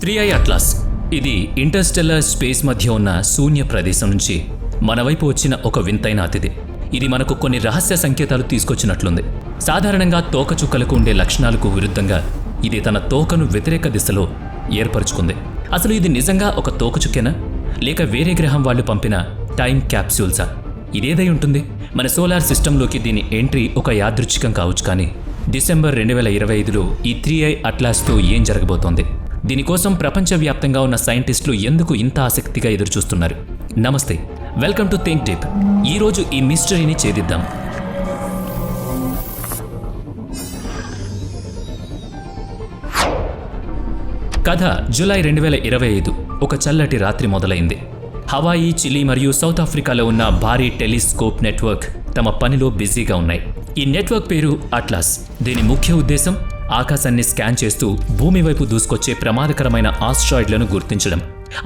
3i atlas ఇది Interstellar space మధ్య ఉన్న శూన్య ప్రదేశం నుంచి మన వైపు వచ్చిన ఒక వింతైన అతిథి. ఇది మనకు కొన్ని రహస్య సంకేతాలు తీసుకొచ్చినట్లుంది. సాధారణంగా తోకచుక్కలకు ఉండే లక్షణాలకు విరుద్ధంగా ఇది తన తోకను వ్యతిరేక దిశలో ఏర్పరచుకుంది. అసలు ఇది నిజంగా ఒక తోకచుక్కేనా, లేక వేరే గ్రహం వాళ్ళు పంపిన టైం క్యాప్సూల్సా? ఇదేదై ఉంటుంది? మన సోలార్ సిస్టంలోకి దీని ఎంట్రీ ఒక యాదృచ్ఛికం కావచ్చు, కానీ డిసెంబర్ 2025లో ఈ 3i అట్లాస్తో ఏం జరగబోతోంది? దీనికోసం ప్రపంచవ్యాప్తంగా ఉన్న సైంటిస్టులు ఎందుకు ఇంత ఆసక్తిగా ఎదురుచూస్తున్నారు? నమస్తే, వెల్కమ్ టు థింక్ డీప్. ఈరోజు ఈ మిస్టరీని ఛేదిద్దాం. కథ జూలై 2025 ఒక చల్లటి రాత్రి మొదలైంది. హవాయి, చిలీ మరియు సౌత్ ఆఫ్రికాలో ఉన్న భారీ టెలిస్కోప్ నెట్వర్క్ తమ పనిలో బిజీగా ఉన్నాయి. ఈ నెట్వర్క్ పేరు అట్లాస్. దీని ముఖ్య ఉద్దేశం ఆకాశాన్ని స్కాన్ చేస్తూ భూమి వైపు దూసుకొచ్చే ప్రమాదకరమైన ఆస్ట్రాయిడ్లను గుర్తించడం.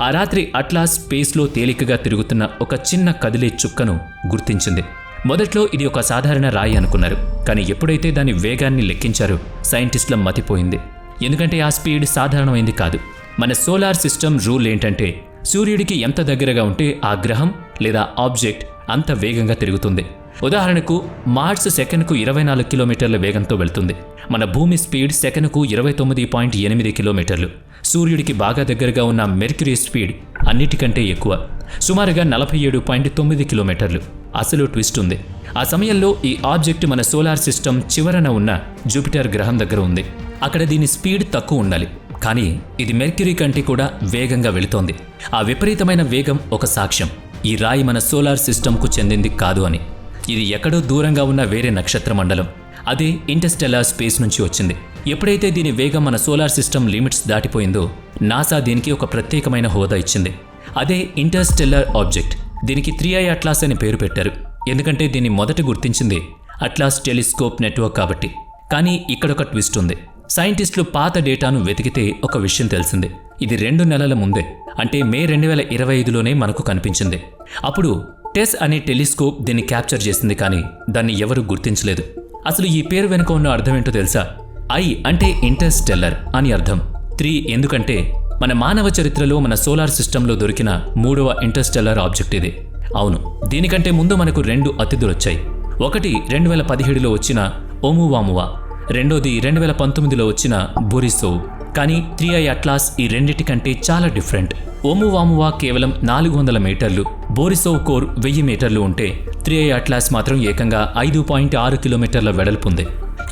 ఆ రాత్రి అట్లాస్ స్పేస్లో తేలికగా తిరుగుతున్న ఒక చిన్న కదిలే చుక్కను గుర్తించింది. మొదట్లో ఇది ఒక సాధారణ రాయి అనుకున్నారు, కానీ ఎప్పుడైతే దాని వేగాన్ని లెక్కించారో సైంటిస్టుల మతిపోయింది. ఎందుకంటే ఆ స్పీడ్ సాధారణమైంది కాదు. మన సోలార్ సిస్టమ్ రూల్ ఏంటంటే సూర్యుడికి ఎంత దగ్గరగా ఉంటే ఆ గ్రహం లేదా ఆబ్జెక్ట్ అంత వేగంగా తిరుగుతుంది. ఉదాహరణకు మార్స్ సెకనుకు 24 కిలోమీటర్ల వేగంతో వెళ్తుంది. మన భూమి స్పీడ్ సెకనుకు 29.8 కిలోమీటర్లు. సూర్యుడికి బాగా దగ్గరగా ఉన్న మెర్క్యూరీ స్పీడ్ అన్నిటికంటే ఎక్కువ, సుమారుగా 47.9 కిలోమీటర్లు. అసలు ట్విస్ట్ ఉంది. ఆ సమయంలో ఈ ఆబ్జెక్ట్ మన సోలార్ సిస్టమ్ చివరన ఉన్న జూపిటర్ గ్రహం దగ్గర ఉంది. అక్కడ దీని స్పీడ్ తక్కువ ఉండాలి, కానీ ఇది మెర్క్యూరీ కంటే కూడా వేగంగా వెళుతోంది. ఆ విపరీతమైన వేగం ఒక సాక్ష్యం ఈ రాయి మన సోలార్ సిస్టమ్కు చెందింది కాదు అని. ఇది ఎక్కడో దూరంగా ఉన్న వేరే నక్షత్ర మండలం, అదే ఇంటర్స్టెల్లార్ స్పేస్ నుంచి వచ్చింది. ఎప్పుడైతే దీని వేగం మన సోలార్ సిస్టమ్ లిమిట్స్ దాటిపోయిందో నాసా దీనికి ఒక ప్రత్యేకమైన హోదా ఇచ్చింది. అదే ఇంటర్స్టెల్లార్ ఆబ్జెక్ట్. దీనికి 3i అట్లాస్ అని పేరు పెట్టారు, ఎందుకంటే దీన్ని మొదట గుర్తించింది అట్లాస్ టెలిస్కోప్ నెట్వర్క్ కాబట్టి. కానీ ఇక్కడొక ట్విస్ట్ ఉంది. సైంటిస్టులు పాత డేటాను వెతికితే ఒక విషయం తెలిసింది. ఇది 2 నెలల ముందే, అంటే మే 2025లోనే మనకు కనిపించింది. అప్పుడు టెస్ అనే టెలిస్కోప్ దీన్ని క్యాప్చర్ చేసింది, కానీ దాన్ని ఎవరూ గుర్తించలేదు. అసలు ఈ పేరు వెనుక ఉన్న అర్థం ఏంటో తెలుసా? ఐ అంటే ఇంటర్స్టెల్లర్ అని అర్థం. 3 ఎందుకంటే మన మానవ చరిత్రలో మన సోలార్ సిస్టంలో దొరికిన 3వ ఇంటర్స్టెల్లర్ ఆబ్జెక్ట్ ఇది. అవును, దీనికంటే ముందు మనకు 2 అతిథులు వచ్చాయి. ఒకటి 2017లో వచ్చిన ఓమువామువా, రెండోది 2019లో వచ్చిన బోరిసోవ్. కానీ 3i అట్లాస్ ఈ రెండిటికంటే చాలా డిఫరెంట్. ఓమువామువా కేవలం 400 మీటర్లు, బోరిసోవ్ కోర్ 1000 మీటర్లు ఉంటే 3i అట్లాస్ మాత్రం ఏకంగా 5.6 కిలోమీటర్ల వెడల్పు ఉంది.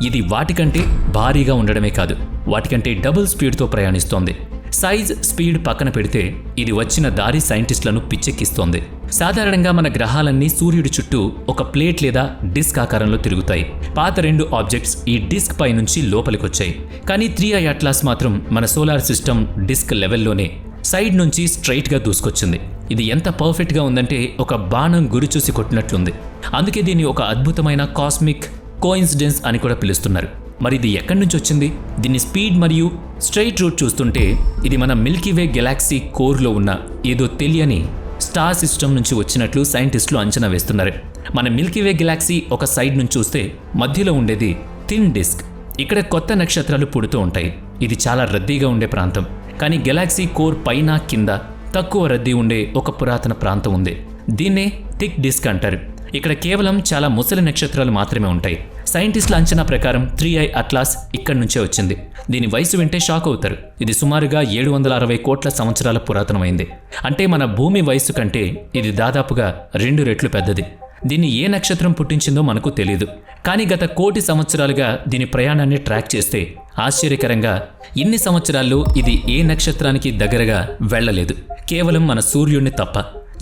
ఇది వాటికంటే భారీగా ఉండడమే కాదు, వాటికంటే డబుల్ స్పీడ్తో ప్రయాణిస్తోంది. సైజ్, స్పీడ్ పక్కన పెడితే ఇది వచ్చిన దారి సైంటిస్టులను పిచ్చెక్కిస్తోంది. సాధారణంగా మన గ్రహాలన్నీ సూర్యుడి చుట్టూ ఒక ప్లేట్ లేదా డిస్క్ ఆకారంలో తిరుగుతాయి. పాత 2 ఆబ్జెక్ట్స్ ఈ డిస్క్ పై నుంచి లోపలికొచ్చాయి. కానీ 3i అట్లాస్ మాత్రం మన సోలార్ సిస్టమ్ డిస్క్ లెవెల్లోనే సైడ్ నుంచి స్ట్రైట్గా దూసుకొచ్చింది. ఇది ఎంత పర్ఫెక్ట్గా ఉందంటే ఒక బాణం గురి చూసి కొట్టినట్లుంది. అందుకే దీన్ని ఒక అద్భుతమైన కాస్మిక్ కోయిన్సిడెన్స్ అని కూడా పిలుస్తున్నారు. మరి ఇది ఎక్కడి నుంచి వచ్చింది? దీని స్పీడ్ మరియు స్ట్రైట్ రూట్ చూస్తుంటే ఇది మన మిల్కీవే గెలాక్సీ కోర్లో ఉన్న ఏదో తెలియని స్టార్ సిస్టమ్ నుంచి వచ్చినట్లు సైంటిస్టులు అంచనా వేస్తున్నారు. మన మిల్కీవే గెలాక్సీ ఒక సైడ్ నుంచి చూస్తే మధ్యలో ఉండేది థిన్ డిస్క్. ఇక్కడ కొత్త నక్షత్రాలు పుడుతూ ఉంటాయి. ఇది చాలా రద్దీగా ఉండే ప్రాంతం. కానీ గెలాక్సీ కోర్ పైన కింద తక్కువ రద్దీ ఉండే ఒక పురాతన ప్రాంతం ఉంది. దీన్నే థిక్ డిస్క్ అంటారు. ఇక్కడ కేవలం చాలా ముసలి నక్షత్రాలు మాత్రమే ఉంటాయి. సైంటిస్టుల అంచనా ప్రకారం 3i అట్లాస్ ఇక్కడి నుంచే వచ్చింది. దీని వయసు వింటే షాక్ అవుతారు. ఇది సుమారుగా 760 కోట్ల సంవత్సరాల పురాతనమైంది. అంటే మన భూమి వయసు కంటే ఇది దాదాపుగా 2 రెట్లు పెద్దది. దీన్ని ఏ నక్షత్రం పుట్టించిందో మనకు తెలియదు. కానీ గత 1 కోటి సంవత్సరాలుగా దీని ప్రయాణాన్ని ట్రాక్ చేస్తే ఆశ్చర్యకరంగా ఇన్ని సంవత్సరాల్లో ఇది ఏ నక్షత్రానికి దగ్గరగా వెళ్లలేదు, కేవలం మన సూర్యుడిని తప్ప.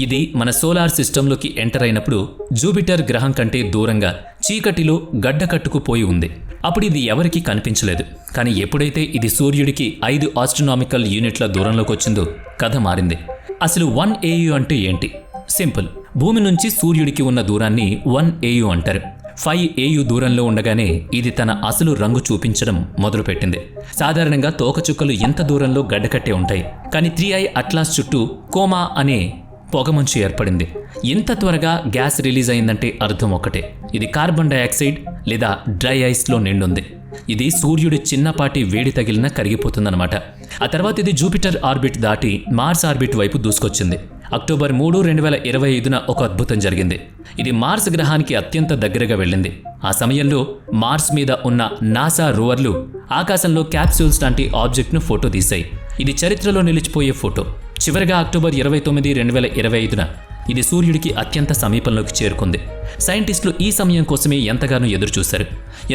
ఇది మన సోలార్ సిస్టంలోకి ఎంటర్ అయినప్పుడు జూపిటర్ గ్రహం కంటే దూరంగా చీకటిలో గడ్డ కట్టుకుపోయి ఉంది. అప్పుడు ఇది ఎవరికీ కనిపించలేదు. కానీ ఎప్పుడైతే ఇది సూర్యుడికి 5 ఆస్ట్రోనామికల్ యూనిట్ల దూరంలోకి వచ్చిందో కథ మారింది. అసలు 1 AU అంటే ఏంటి? సింపుల్. భూమి నుంచి సూర్యుడికి ఉన్న దూరాన్ని 1 AU అంటారు. 5 AU దూరంలో ఉండగానే ఇది తన అసలు రంగు చూపించడం మొదలుపెట్టింది. సాధారణంగా తోకచుక్కలు ఎంత దూరంలో గడ్డకట్టే ఉంటాయి. కానీ 3i అట్లాస్ చుట్టూ కోమా అనే పొగమంచు ఏర్పడింది. ఇంత త్వరగా గ్యాస్ రిలీజ్ అయిందంటే అర్థం ఒకటే, ఇది కార్బన్ డైఆక్సైడ్ లేదా డ్రై ఐస్లో నిండుంది. ఇది సూర్యుడి చిన్నపాటి వేడి తగిలిన కరిగిపోతుందన్నమాట. ఆ తర్వాత ఇది జూపిటర్ ఆర్బిట్ దాటి మార్స్ ఆర్బిట్ వైపు దూసుకొచ్చింది. అక్టోబర్ 3, 2025న ఒక అద్భుతం జరిగింది. ఇది మార్స్ గ్రహానికి అత్యంత దగ్గరగా వెళ్ళింది. ఆ సమయంలో మార్స్ మీద ఉన్న నాసా రోవర్లు ఆకాశంలో క్యాప్సూల్స్ లాంటి ఆబ్జెక్ట్ను ఫోటో తీశాయి. ఇది చరిత్రలో నిలిచిపోయే ఫోటో. చివరిగా అక్టోబర్ 29, 2025న ఇది సూర్యుడికి అత్యంత సమీపంలోకి చేరుకుంది. సైంటిస్టులు ఈ సమయం కోసమే ఎంతగానో ఎదురుచూశారు.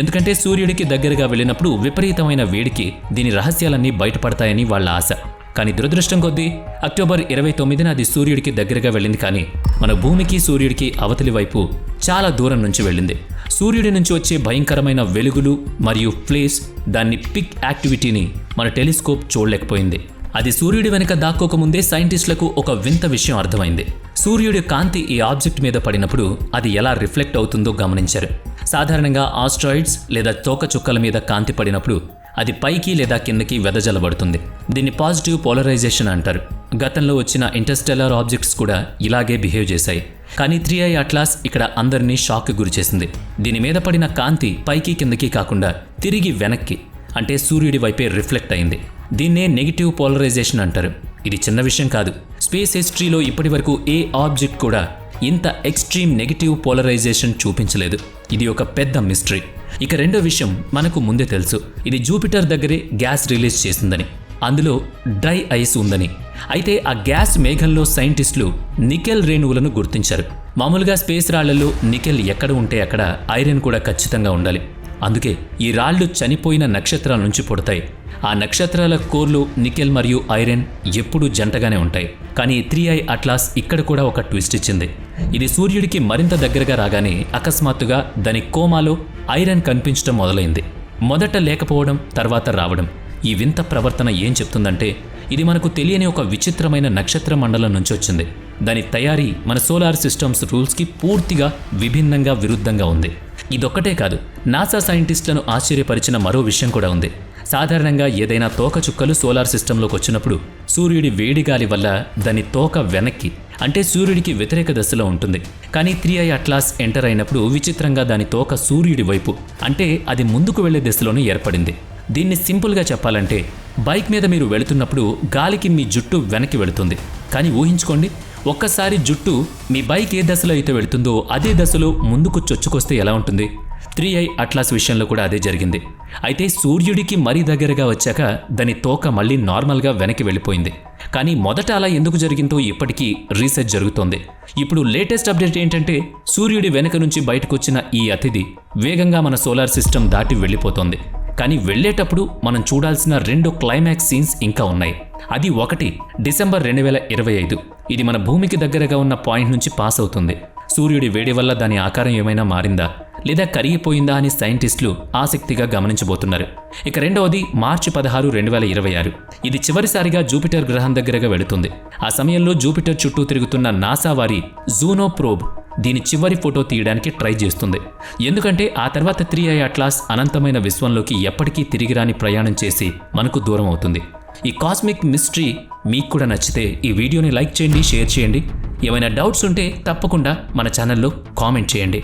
ఎందుకంటే సూర్యుడికి దగ్గరగా వెళ్ళినప్పుడు విపరీతమైన వేడికి దీని రహస్యాలన్నీ బయటపడతాయని వాళ్ళ ఆశ. కానీ దురదృష్టం కొద్దీ అక్టోబర్ 29న అది సూర్యుడికి దగ్గరగా వెళ్ళింది. కానీ మన భూమికి సూర్యుడికి అవతలి వైపు చాలా దూరం నుంచి వెళ్ళింది. సూర్యుడి నుంచి వచ్చే భయంకరమైన వెలుగులు మరియు ఫ్లేస్, దాన్ని పిక్ యాక్టివిటీని మన టెలిస్కోప్ చూడలేకపోయింది. అది సూర్యుడి వెనుక దాక్కోకముందే సైంటిస్టులకు ఒక వింత విషయం అర్థమైంది. సూర్యుడి కాంతి ఈ ఆబ్జెక్ట్ మీద పడినప్పుడు అది ఎలా రిఫ్లెక్ట్ అవుతుందో గమనించారు. సాధారణంగా ఆస్ట్రాయిడ్స్ లేదా తోకచుక్కల మీద కాంతి పడినప్పుడు అది పైకి లేదా కిందకి వెదజల్లబడుతుంది. దీన్ని పాజిటివ్ పోలరైజేషన్ అంటారు. గతంలో వచ్చిన ఇంటర్స్టెల్లార్ ఆబ్జెక్ట్స్ కూడా ఇలాగే బిహేవ్ చేశాయి. కానీ 3I అట్లాస్ ఇక్కడ అందరినీ షాక్కి గురిచేసింది. దీని మీద పడిన కాంతి పైకి కిందకి కాకుండా తిరిగి వెనక్కి, అంటే సూర్యుడి వైపే రిఫ్లెక్ట్ అయింది. దీన్నే నెగిటివ్ పోలరైజేషన్ అంటారు. ఇది చిన్న విషయం కాదు. స్పేస్ హిస్టరీలో ఇప్పటివరకు ఏ ఆబ్జెక్ట్ కూడా ఇంత ఎక్స్ట్రీమ్ నెగిటివ్ పోలరైజేషన్ చూపించలేదు. ఇది ఒక పెద్ద మిస్టరీ. ఇక రెండో విషయం మనకు ముందే తెలుసు. ఇది జూపిటర్ దగ్గరే గ్యాస్ రిలీజ్ చేసిందని, అందులో డ్రై ఐస్ ఉందని. అయితే ఆ గ్యాస్ మేఘంలో సైంటిస్టులు నికెల్ రేణువులను గుర్తించారు. మామూలుగా స్పేస్ రాళ్లలో నికెల్ ఎక్కడ ఉంటే అక్కడ ఐరన్ కూడా ఖచ్చితంగా ఉండాలి. అందుకే ఈ రాళ్లు చనిపోయిన నక్షత్రాల నుంచి పుడతాయి. ఆ నక్షత్రాల కోర్లో నికెల్ మరియు ఐరన్ ఎప్పుడూ జంటగానే ఉంటాయి. కానీ 3I అట్లాస్ ఇక్కడ కూడా ఒక ట్విస్ట్ ఇచ్చింది. ఇది సూర్యుడికి మరింత దగ్గరగా రాగానే అకస్మాత్తుగా దాని కోమాలో ఐరన్ కనిపించడం మొదలైంది. మొదట లేకపోవడం, తర్వాత రావడం. ఈ వింత ప్రవర్తన ఏం చెప్తుందంటే ఇది మనకు తెలియని ఒక విచిత్రమైన నక్షత్ర మండలం నుంచి వచ్చింది. దాని తయారీ మన సోలార్ సిస్టమ్స్ రూల్స్కి పూర్తిగా విభిన్నంగా విరుద్ధంగా ఉంది. ఇదొక్కటే కాదు, నాసా సైంటిస్టులను ఆశ్చర్యపరిచిన మరో విషయం కూడా ఉంది. సాధారణంగా ఏదైనా తోకచుక్కలు సోలార్ సిస్టంలోకి వచ్చినప్పుడు సూర్యుడి వేడి గాలి వల్ల దాని తోక వెనక్కి, అంటే సూర్యుడికి వ్యతిరేక దశలో ఉంటుంది. కానీ 3I అట్లాస్ ఎంటర్ అయినప్పుడు విచిత్రంగా దాని తోక సూర్యుడి వైపు, అంటే అది ముందుకు వెళ్లే దిశలోనే ఏర్పడింది. దీన్ని సింపుల్గా చెప్పాలంటే బైక్ మీద మీరు వెళుతున్నప్పుడు గాలికి మీ జుట్టు వెనక్కి వెళుతుంది. కానీ ఊహించుకోండి, ఒక్కసారి జుట్టు మీ బైక్ ఏ దశలో అయితే వెళుతుందో అదే దశలో ముందుకు చొచ్చుకొస్తే ఎలా ఉంటుంది? 3I అట్లాస్ విషయంలో కూడా అదే జరిగింది. అయితే సూర్యుడికి మరీ దగ్గరగా వచ్చాక దాని తోక మళ్ళీ నార్మల్గా వెనక్కి వెళ్ళిపోయింది. కానీ మొదట అలా ఎందుకు జరిగిందో ఇప్పటికీ రీసెర్చ్ జరుగుతోంది. ఇప్పుడు లేటెస్ట్ అప్డేట్ ఏంటంటే సూర్యుడి వెనక నుంచి బయటకు వచ్చిన ఈ అతిథి వేగంగా మన సోలార్ సిస్టమ్ దాటి వెళ్ళిపోతోంది. కానీ వెళ్లేటప్పుడు మనం చూడాల్సిన 2 క్లైమాక్స్ సీన్స్ ఇంకా ఉన్నాయి. అది ఒకటి డిసెంబర్ 2025. ఇది మన భూమికి దగ్గరగా ఉన్న పాయింట్ నుంచి పాస్ అవుతుంది. సూర్యుడి వేడి వల్ల దాని ఆకారం ఏమైనా మారిందా లేదా కరిగిపోయిందా అని సైంటిస్టులు ఆసక్తిగా గమనించబోతున్నారు. ఇక రెండవది మార్చి 16, 2026. ఇది చివరిసారిగా జూపిటర్ గ్రహం దగ్గరగా వెళుతుంది. ఆ సమయంలో జూపిటర్ చుట్టూ తిరుగుతున్న నాసా వారి జూనో ప్రోబ్ దీని చివరి ఫోటో తీయడానికి ట్రై చేస్తుంది. ఎందుకంటే ఆ తర్వాత 3I అట్లాస్ అనంతమైన విశ్వంలోకి ఎప్పటికీ తిరిగిరాని ప్రయాణం చేసి మనకు దూరం అవుతుంది. ఈ కాస్మిక్ మిస్టరీ మీకు కూడా నచ్చితే ఈ వీడియోని లైక్ చేయండి, షేర్ చేయండి. ఏమైనా డౌట్స్ ఉంటే తప్పకుండా మన ఛానల్లో కామెంట్ చేయండి.